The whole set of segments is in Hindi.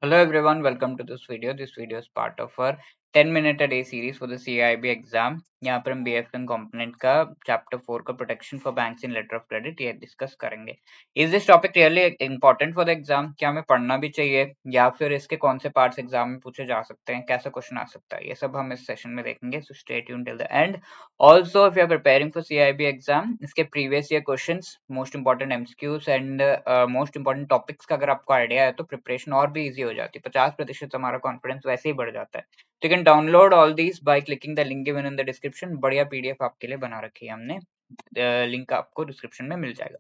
Hello everyone, welcome to this video. This video is part of our 10 minute a day series for the CIB exam. यहाँ पर हम BFN कंपोनेंट का चैप्टर 4 का protection for banks in letter of credit ये डिस्कस करेंगे। Is this topic really important for the exam? क्या हमें पढ़ना भी चाहिए या फिर इसके कौन से पार्ट्स एग्जाम में पूछे जा सकते हैं, कैसा क्वेश्चन आ सकता है, ये सब हम इस सेशन में देखेंगे। So stay tuned till the end. Also if you are preparing for CIB exam, इसके previous year questions, most important MCQs and most important topics का अगर आपको आइडिया है तो प्रिपरेशन और भी इजी हो जाती है। 50% हमारा कॉन्फिडेंस वैसे ही बढ़ जाता है। तो you can download all these by clicking the link given in the description. बढ़िया PDF आपके लिए बना रखी है हमने, लिंक आपको डिस्क्रिप्शन में मिल जाएगा।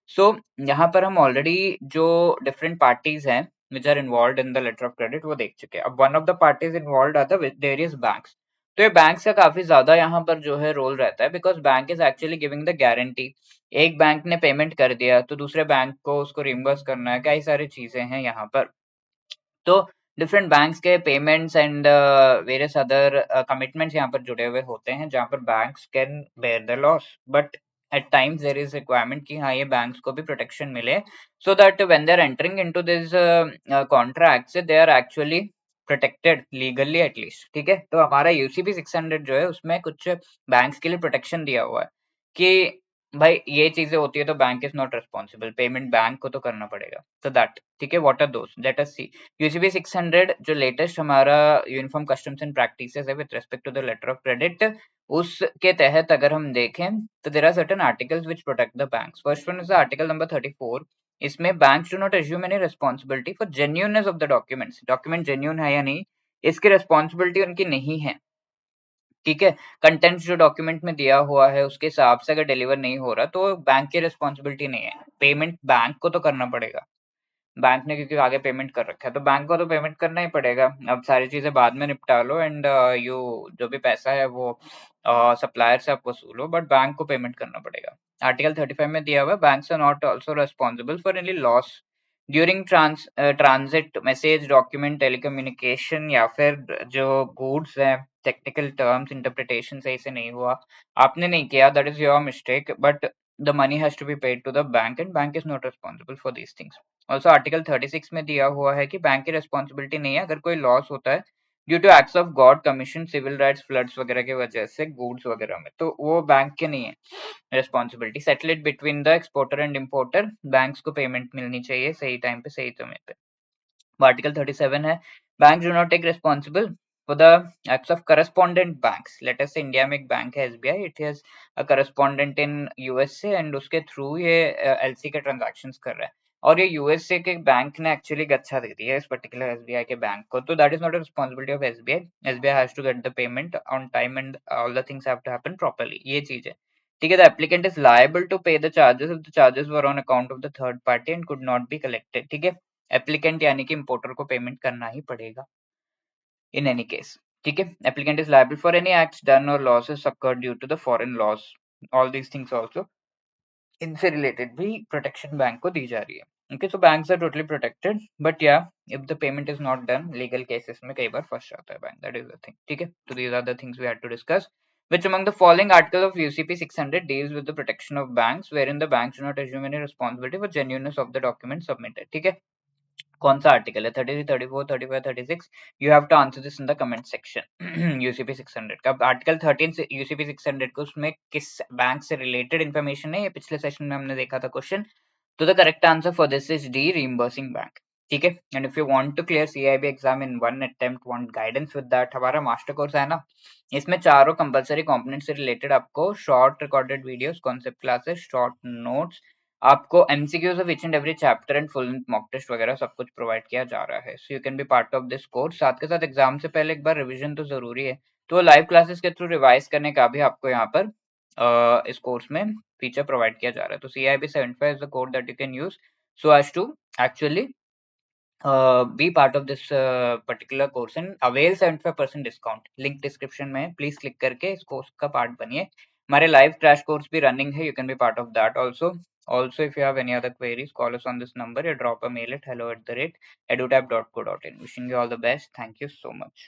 सो यहाँ पर हम ऑलरेडी जो डिफरेंट पार्टीज हैं which are involved in the letter of credit वो देख चुके हैं। अब one of the parties involved are the various banks। तो ये बैंक्स का काफी ज्यादा यहाँ पर जो है रोल रहता है, because bank is actually giving the guarantee. एक बैंक ने पेमेंट कर दिया तो दूसरे बैंक को उसको रिम्बर्स करना है, कई सारी चीजें हैं यहाँ पर। तो डिफरेंट बैंक्स के payments and various other commitments यहाँ पर जुड़े हुए होते हैं, जहाँ पर banks can bear the loss, but at times there is requirement कि हाँ ये बैंक्स को भी प्रोटेक्शन मिले, so that when they are entering into this contracts they are actually protected legally at least. ठीक है, तो हमारा यूसीबी 600 जो है उसमें कुछ बैंक्स के लिए प्रोटेक्शन दिया हुआ है कि भाई ये चीजें होती है तो bank is not responsible, payment bank को तो करना पड़ेगा। तो दैट ठीक है, what are those, let us see. UCB 600 जो लेटेस्ट हमारा यूनिफॉर्म कस्टम्स एंड प्रैक्टिसेस है with respect to the letter of credit, उसके तहत अगर हम देखें तो there are certain articles which protect the banks. First one is article number 34। इसमें banks do not assume any responsibility for genuineness of the documents. Document genuine है या नहीं, इसकी रिस्पॉन्सिबिलिटी उनकी नहीं है। ठीक है, कंटेंट जो डॉक्यूमेंट में दिया हुआ है उसके हिसाब से अगर डिलीवर नहीं हो रहा तो बैंक की रिस्पॉन्सिबिलिटी नहीं है, पेमेंट बैंक को तो करना पड़ेगा। बैंक ने क्योंकि आगे पेमेंट कर रखा है तो बैंक को तो पेमेंट करना ही पड़ेगा। अब सारी चीजें बाद में निपटा लो एंड यू जो भी पैसा है वो सप्लायर से आप वसूलो, बट बैंक को पेमेंट करना पड़ेगा। आर्टिकल 35 में दिया हुआ है, banks are not also responsible for any loss during transit message document telecommunication, या फिर जो गुड्स है, टेक्निकल टर्म्स इंटरप्रिटेशन सही से नहीं हुआ, आपने नहीं किया, that is your mistake, but the money has to be paid to the bank and bank is not responsible for these things। Also article 36 में दिया हुआ है कि बैंक की रिस्पॉन्सिबिलिटी नहीं है अगर कोई लॉस होता है due to acts of God commission, civil rights, floods वगैरह की वजह से गुड्स वगैरह में, तो वो बैंक के नहीं है responsibility. Settle it between the exporter and importer, banks को पेमेंट मिलनी चाहिए सही टाइम पे सही समय पे। आर्टिकल 37 है, bank do not take responsible for the acts of correspondent banks. Let us say India में एक बैंक है SBI, it has a correspondent in USA एंड उसके थ्रू ये LC के ट्रांजैक्शंस कर रहा है, और ये USA के बैंक ने एक्चुअली गच्छा दे दी है इस पर्टिकुलर SBI के बैंक को, तो that is not a responsibility of SBI। SBI has to get the payment on time and all the things have to happen properly, ये चीज है। ठीक है, the applicant is liable to pay the charges if the charges were on account of the third party and could not be collected. ठीक है, एप्लीकेंट यानी कि इंपोर्टर को पेमेंट करना ही पड़ेगा इन एनी केस। ठीक है, applicant is liable for any acts done और losses occurred due to the foreign loss, all these things also, इनसे रिलेटेड भी प्रोटेक्शन बैंक को दी जा रही है। Okay, so banks are totally protected, but या if the payment is not done, legal cases में कई बार फंस जाता है bank, that is the thing. ठीक है, so these are the things we had to discuss। Which among the following articles of UCP 600 deals with the protection of banks wherein the banks do not assume any responsibility for genuineness of the document submitted? ठीक है, कौन सा आर्टिकल है? 33, 34, 35, 36? You have to answer this in the comment section. UCP 600 का आर्टिकल 13 से यूसीपी 600 को उसमें किस बैंक से रिलेटेड इन्फॉर्मेशन है, ये पिछले सेशन में हमने देखा था क्वेश्चन। तो the correct answer for this is D, reimbursing bank. ठीक है, and if you want to clear CIB exam in one attempt, want guidance with that, हमारा मास्टर कोर्स है ना, इसमें चारों कंपलसरी कंपोनेंट से रिलेटेड आपको short recorded videos, concept classes, short notes, आपको MCQs of each and every chapter and full mock test वगैरह सब कुछ प्रोवाइड किया जा रहा है। So you can be part of this course. साथ के साथ एग्जाम से पहले एक बार रिवीजन तो जरूरी है, तो लाइव क्लासेस के थ्रू रिवाइज करने का भी आपको यहाँ पर इस कोर्स में फीचर प्रोवाइड किया जा रहा है। तो CIB 75 is the code that you can use so as to actually be part of this particular course and avail 75% discount. Link description में है, प्लीज क्लिक करके इस कोर्स का पार्ट बनिए। हमारे लाइव क्रैश कोर्स भी रनिंग है, you can be part of that also. Also, if you have any other queries, call us on this number or drop a mail at hello@edutap.co.in. Wishing you all the best. Thank you so much.